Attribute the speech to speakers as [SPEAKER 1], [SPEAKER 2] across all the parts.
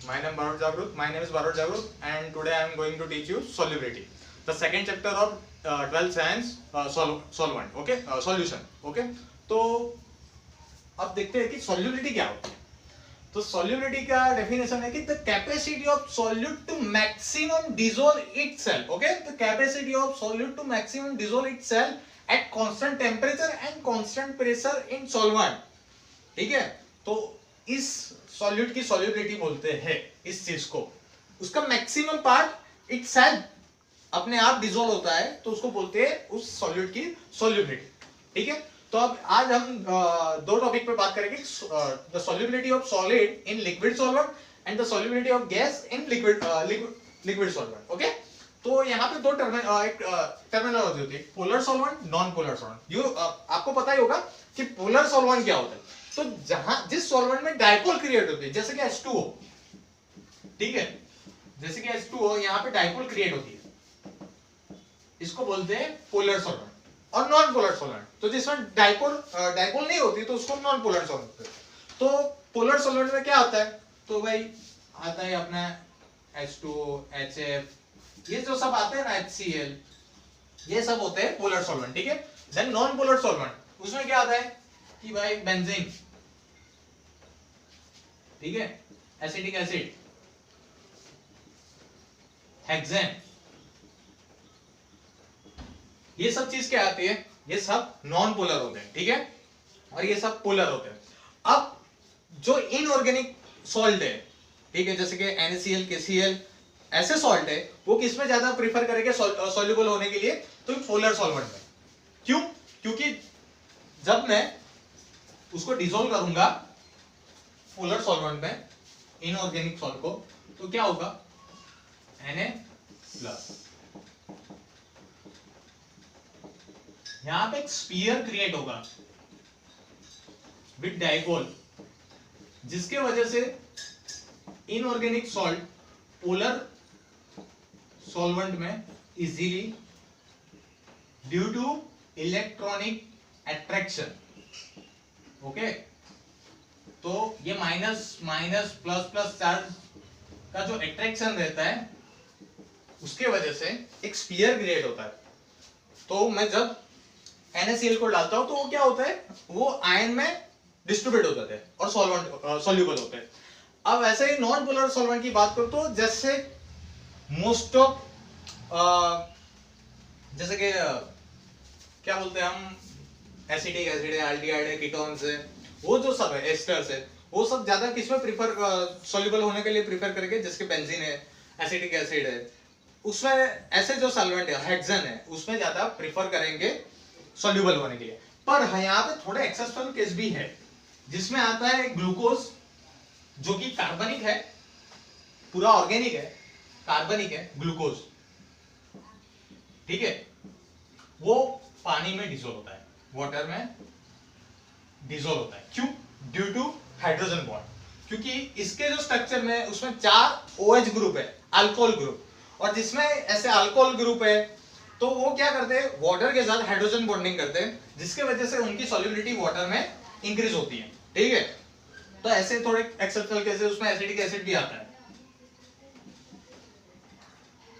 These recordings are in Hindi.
[SPEAKER 1] My name is Bharut Jagrut, and today I am going to teach you solubility, the second chapter of 12th science, solvent. Okay, solution. Okay, तो अब देखते हैं कि solubility क्या होती है. तो solubility का definition है कि the capacity of solute to maximum dissolve itself. Okay, the capacity of solute to maximum dissolve itself at constant temperature and constant pressure in solvent. ठीक है, तो इस सॉल्यूट की सॉल्युबिलिटी बोलते हैं इस चीज को. उसका मैक्सिमम पार्ट इटसेल्फ अपने आप डिसॉल्व होता है, तो उसको बोलते हैं उस सॉल्यूट की सॉल्युबिलिटी. ठीक है, तो अब आज हम दो टॉपिक पे बात करेंगे, the solubility of solid in liquid solvent and the solubility of gas in liquid solvent. Okay, तो यहाँ पे दो टर्मिनोलॉजी होती है, polar solvent, non polar solvent. आपको पता ही होगा कि पोलर सॉल्वेंट क्या होता है. तो जहां जिस सॉल्वेंट में डाइपोल क्रिएट होती है, जैसे कि H2O, ठीक है, जैसे कि H2O यहां पे डाइपोल क्रिएट होती है, इसको बोलते हैं पोलर सॉल्वेंट. और नॉन पोलर सॉल्वेंट, तो जिसमें डाइपोल नहीं होती तो उसको नॉन पोलर सॉल्वेंट. तो पोलर सॉल्वेंट में क्या आता है, तो भाई आता है अपना H2O, HF, ये जो सब आते हैं ना, HCl, ये सब होते हैं पोलर सॉल्वेंट. ठीक है, देन नॉन पोलर सॉल्वेंट, उसमें क्या आता है कि भाई बेंजीन, ठीक है, एसिटिक एसिड, हेक्सेन, ये सब चीज क्या आती है, ये सब नॉन पोलर होते हैं. ठीक है, और ये सब पोलर होते हैं. अब जो इनऑर्गेनिक सॉल्ट है, ठीक है, जैसे कि NaCl, KCl, ऐसे सॉल्ट है, वो किसमें ज्यादा प्रीफर करेंगे सॉल्युबल होने के लिए, तो पोलर सॉल्वेंट में. क्यों? क्योंकि जब मैं उसको डिसॉल्व करूंगा पोलर सॉल्वेंट में, इनऑर्गेनिक सॉल्ट को, तो क्या होगा, Na+. यहां पे एक स्फीयर क्रिएट होगा विद डाइपोल, जिसके वजह से इनऑर्गेनिक सॉल्ट पोलर सॉल्वेंट में easily, due to electronic attraction. Okay, तो ये minus minus plus plus charge का जो अट्रैक्शन रहता है, उसके वजह से एक स्फीयर क्रिएट होता है. तो मैं जब NaCl को डालता हूं तो वो क्या होता है, वो आयन में डिस्ट्रीब्यूट हो जाते हैं और सॉल्वेंट सॉल्युबल होते हैं. अब ऐसे ही नॉन पोलर सॉल्वेंट की बात करूं तो जैसे मोस्ट ऑफ, जैसे कि क्या बोलते हैं हम, एसिटिक एसिड है, एल्डिहाइड है, कीटोन्स है, वो जो सब है, एस्टर्स है, वो सब ज्यादा किसमें प्रीफर सॉल्युबल होने के लिए प्रीफर करेंगे, जैसे बेंजीन है, एसिटिक एसिड है, उसमें ऐसे जो सॉल्वेंट है, हेक्सेन है, उसमें ज्यादा प्रीफर करेंगे सॉल्युबल होने के लिए. पर यहाँ पे थोड़े एक्सेप्शनल केस भी है, जिसमें आता है ग्लूकोज, जो कि कार्बनिक है, पूरा ऑर्गेनिक है, कार्बनिक है ग्लूकोज. ठीक है, वो पानी में डिसॉल्व होता है, वाटर में डिसॉल्व होता है. क्यों? Due to hydrogen bond. क्योंकि इसके जो स्ट्रक्चर में, उसमें 4 OH ग्रुप है, अल्कोहल ग्रुप, और जिसमें ऐसे अल्कोहल ग्रुप है, तो वो क्या करते हैं, वाटर के साथ हाइड्रोजन बॉन्डिंग करते हैं, जिसके वजह से उनकी सॉल्युबिलिटी वाटर में इंक्रीज होती है. ठीक है, तो ऐसे थोड़े एक्सेप्शनल केसेस, उसमें एसिटिक एसिड भी आता है,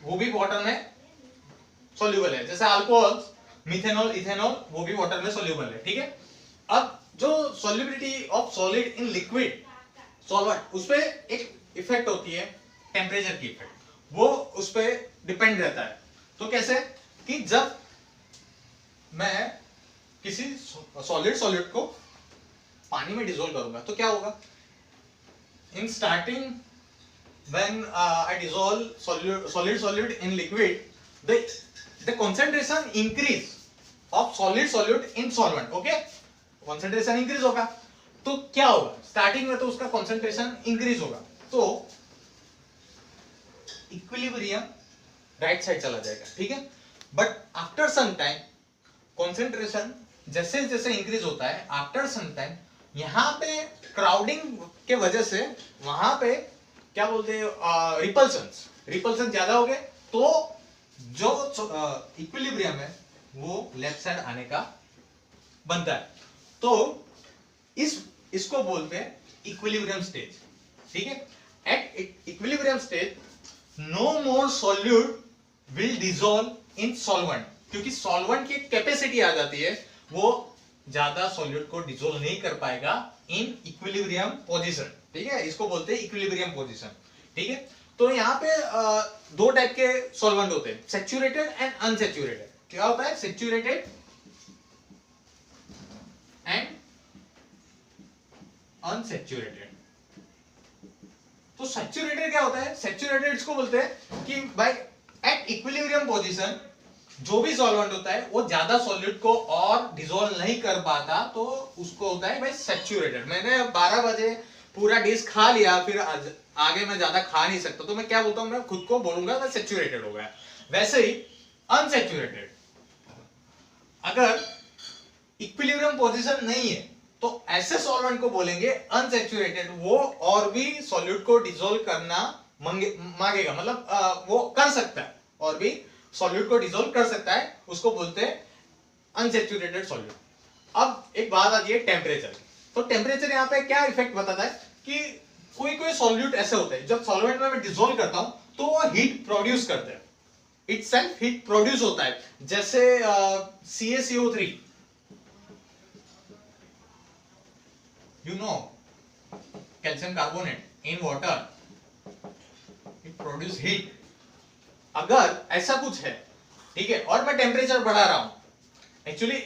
[SPEAKER 1] वो भी वाटर में सॉल्युबल है, जैसे अल्कोहल, मिथेनॉल, इथेनॉल, वो भी वाटर में सॉल्युबल है. ठीक है, अब जो solubility of solid in liquid solvent, उस पे एक इफेक्ट होती है, टेम्परेचर की इफेक्ट, वो उस पे डिपेंड रहता है. तो कैसे कि जब मैं किसी सॉलिड को पानी में डिसॉल्व करूंगा तो क्या होगा, in starting when I dissolve solid in liquid, the concentration increase of solid in solvent. Okay, concentration increase होगा, तो क्या होगा, स्टार्टिंग में तो उसका concentration increase होगा, तो इक्विलिब्रियम राइट साइड चला जाएगा. ठीक है, but after some time concentration जैसे जैसे इंक्रीज होता है, आफ्टर सम टाइम यहाँ पे क्राउडिंग के वजह से वहां पे क्या बोलते हैं, रिपल्सन ज्यादा हो गए, तो जो इक्विलिब्रियम है वो लेफ्ट साइड आने का बनता है. तो इसको बोलते हैं इक्विलिब्रियम स्टेज. ठीक है, eight equilibrium state, no more solute will dissolve in solvent, क्योंकि solvent की कैपेसिटी आ जाती है, वो ज्यादा solute को डिसोल्व नहीं कर पाएगा इन इक्विलिब्रियम पोजीशन, ठीक है, इसको बोलते हैं इक्विलिब्रियम पोजीशन, ठीक है। तो यहाँ पे दो टाइप के सॉल्वेंट होते हैं, सैचुरेटेड एंड अनसैचुरेटेड। क्या होता है सैचुरेटेड एंड अनसैचुरेटेड। तो सैचुरेटेड क्या होता है, सैचुरेटेड इसको बोलते हैं कि भाई एट इक्विलिब्रियम पोजीशन जो भी सॉल्वेंट होता है वो ज्यादा सॉल्यूट को और डिसॉल्व नहीं कर पाता, तो उसको होता है भाई सैचुरेटेड। मैंने 12 बजे पूरा डिश खा लिया, फिर आगे मैं ज्यादा खा नहीं सकता, तो मैं क्या बोलता हूं, मैं खुद को बोलूंगा मैं सैचुरेटेड हो गया। वैसे ही अनसैचुरेटेड, अगर इक्विलिब्रियम पोजीशन नहीं है तो ऐसे सॉल्वेंट को बोलेंगे अनसैचुरेटेड, वो और भी सॉल्यूट को डिसॉल्व करना मांगेगा, मतलब वो कर सकता है और भी सॉल्यूट को डिसॉल्व कर सकता है, उसको बोलते हैं अनसैचुरेटेड सॉल्यूट। अब एक बात आती है टेम्परेचर। तो टेम्परेचर यहाँ पे क्या इफेक्ट बताता है कि कोई कोई सॉल्यूट ऐसे होते हैं जब सॉल्वेंट में मैं डिसॉल्व करता हूं तो वो हीट प्रोड्यूस करते हैं, इटसेल्फ हीट प्रोड्यूस होता है, जैसे CaCO3, you know, calcium carbonate in water, it produce heat। अगर ऐसा कुछ है, ठीक है, और मैं टेम्परेचर बढ़ा रहा हूं, एक्चुअली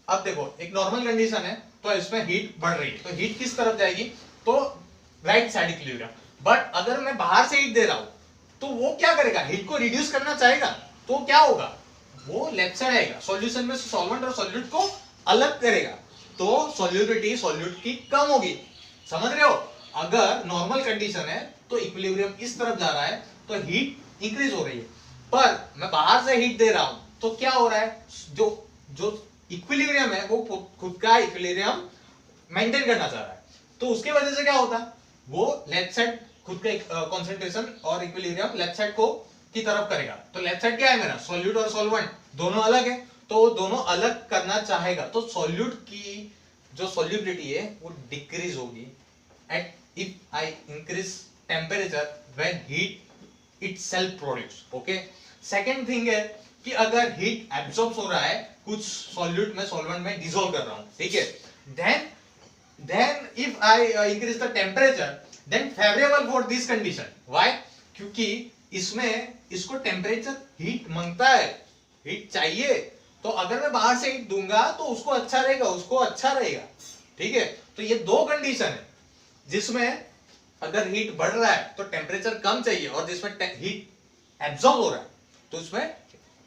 [SPEAKER 1] अब देखो एक नॉर्मल कंडीशन है तो इसमें हीट बढ़ रही है, तो हीट किस तरफ जाएगी, तो राइट साइड इक्विलिब्रियम। बट अगर मैं बाहर से हीट दे रहा हूं तो वो क्या करेगा, हीट को रिड्यूस करना चाहेगा, तो क्या होगा, वो लेफ्ट साइड आएगा, सॉल्यूशन में सॉल्वेंट और सॉल्यूट को अलग करेगा, तो सॉल्युबिलिटी सॉल्यूट की कम होगी। समझ रहे हो, अगर नॉर्मल कंडीशन है तो इक्विलिब्रियम इस तरफ जा रहा है तो हीट इंक्रीज हो रही है, पर मैं बाहर से हीट दे रहा हूं तो क्या हो रहा है, जो जो इक्विलिब्रियम है वो खुद का इक्विलिब्रियम मेंटेन करना चाह रहा है, तो उसके वजह से क्या होता है, वो लेफ्ट साइड खुद का कंसंट्रेशन और इक्विलिब्रियम लेफ्ट साइड को की तरफ करेगा। तो लेफ्ट साइड क्या है मेरा, सॉल्यूट और सॉल्वेंट दोनों अलग है, तो वो दोनों अलग करना चाहेगा, तो सॉल्यूट की जो सॉल्युबिलिटी है वो डिक्रीज होगी at if I increase temperature when heat itself produce. Okay, second thing है कि अगर हीट एब्सॉर्ब हो रहा है कुछ सॉल्यूट में सॉल्वेंट में डिसॉल्व कर रहा हूं, ठीक है, then if I increase the temperature then favorable for this condition। why? क्योंकि इसमें इसको टेम्परेचर हीट मांगता है, हीट चाहिए, तो अगर मैं बाहर से हीट दूंगा तो उसको अच्छा रहेगा, उसको अच्छा रहेगा, ठीक है। तो ये दो कंडीशन है जिसमें अगर हीट बढ़ रहा है तो टेम्परेचर कम चाहिए, और जिसमें हीट एब्सॉर्ब हो रहा है तो उसमें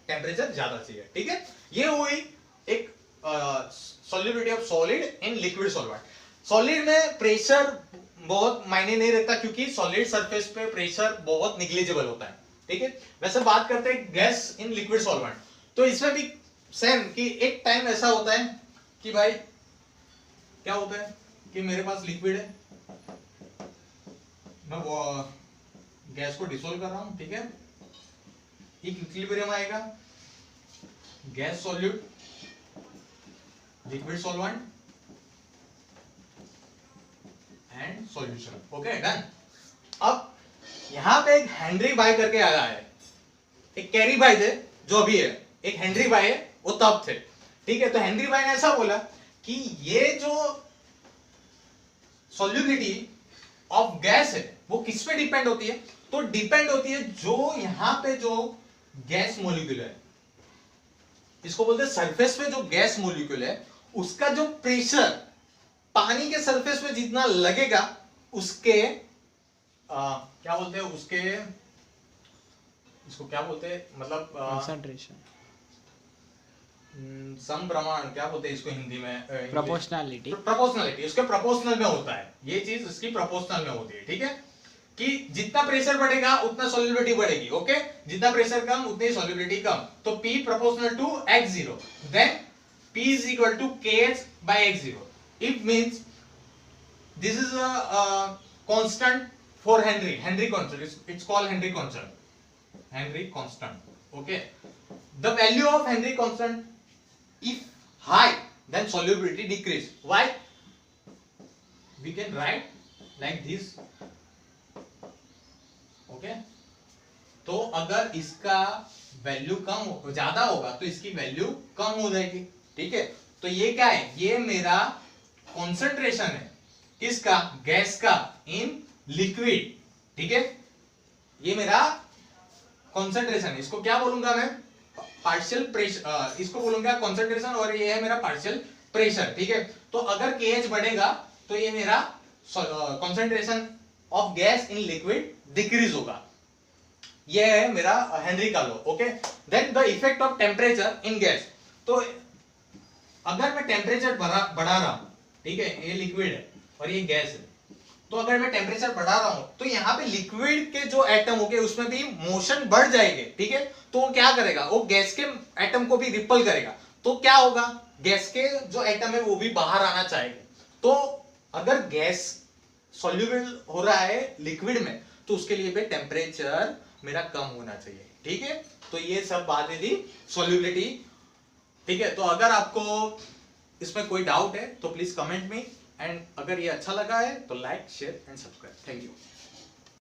[SPEAKER 1] टेम्परेचर ज्यादा चाहिए, ठीक है। ये हुई एक solubility of solid in liquid solvent. Solid में प्रेशर बहुत मायने नहीं रखता क्योंकि सॉलिड सरफेस पे प्रेशर बहुत निग्लिजिबल होता है, ठीक है। वैसे बात करते हैं गैस इन लिक्विड सॉल्वेंट, तो इसमें भी सेम कि एक टाइम ऐसा होता है कि भाई क्या होता है कि मेरे पास लिक्विड है, मैं गैस को डिसॉल्व कर रहा हूं, ठीक है, इक्विलिब्रियम आएगा, gas solute liquid solvent and solution. Okay, done. अब यहां पे एक हेनरी बाय करके आया है, एक कैरी बाय थे जो अभी है, एक हेनरी बाय है वो तब थे, ठीक है। तो हेनरी बाय ने ऐसा बोला कि ये जो सॉल्युबिलिटी ऑफ गैस है वो किस पे डिपेंड होती है, तो डिपेंड होती है जो यहां पे जो गैस मॉलिक्यूल है, इसको बोलते हैं सरफेस पे जो गैस मॉलिक्यूल है उसका जो प्रेशर पानी के सरफेस पे जितना लगेगा उसके क्या बोलते हैं, उसके इसको क्या बोलते हैं, मतलब
[SPEAKER 2] कंसंट्रेशन,
[SPEAKER 1] समप्रमाण, क्या बोलते हैं इसको हिंदी में,
[SPEAKER 2] प्रोपोर्शनैलिटी,
[SPEAKER 1] प्रोपोर्शनलिटी, उसके प्रोपोर्शनल में होता है, ये चीज इसकी प्रोपोर्शनल में होती है, ठीक है, कि जितना प्रेशर बढ़ेगा उतना सॉल्युबिलिटी बढ़ेगी। ओके, जितना प्रेशर कम उतनी सॉल्युबिलिटी कम, तो P proportional to x0, then P is equal to Kh by x0। It means this is a constant for Henry constant, it's called Henry constant, okay। The value of Henry constant if high then solubility decrease। Why? We can write like this, okay. तो अगर इसका वैल्यू ज्यादा होगा तो इसकी वैल्यू कम हो जाएगी, ठीक है। तो ये क्या है, ये मेरा कॉन्सेंट्रेशन है किसका, गैस का इन लिक्विड, ठीक है। ये मेरा कॉन्सेंट्रेशन है, इसको क्या बोलूंगा मैं, पार्शियल प्रेशर, इसको बोलूंगा कॉन्सेंट्रेशन, और ये है मेरा पार्शियल प्रेशर, ठीक है। तो अगर KH बढ़ेगा तो ये मेरा concentration of gas in liquid decrease होगा। ये है मेरा हेनरी का law, okay. Then the effect of temperature in gas. तो अगर मैं टेम्परेचर बढ़ा रहा हूं, ठीक है, ये लिक्विड है और ये गैस है, तो अगर मैं टेम्परेचर बढ़ा रहा हूं तो यहाँ पे लिक्विड के जो एटम होंगे उसमें भी मोशन बढ़ जाएंगे, ठीक है। तो वो क्या करेगा, वो गैस के एटम को भी रिपल करेगा, तो क्या होगा, गैस के जो एटम है वो भी बाहर आना चाहेंगे। तो अगर गैस सॉल्युबल हो रहा है लिक्विड में तो उसके लिए भी टेम्परेचर मेरा कम होना चाहिए, ठीक है। तो ये सब बातें थी सॉल्युबिलिटी, ठीक है। तो अगर आपको इसमें कोई डाउट है तो प्लीज कमेंट में, एंड अगर ये अच्छा लगा है तो like share and subscribe. Thank you.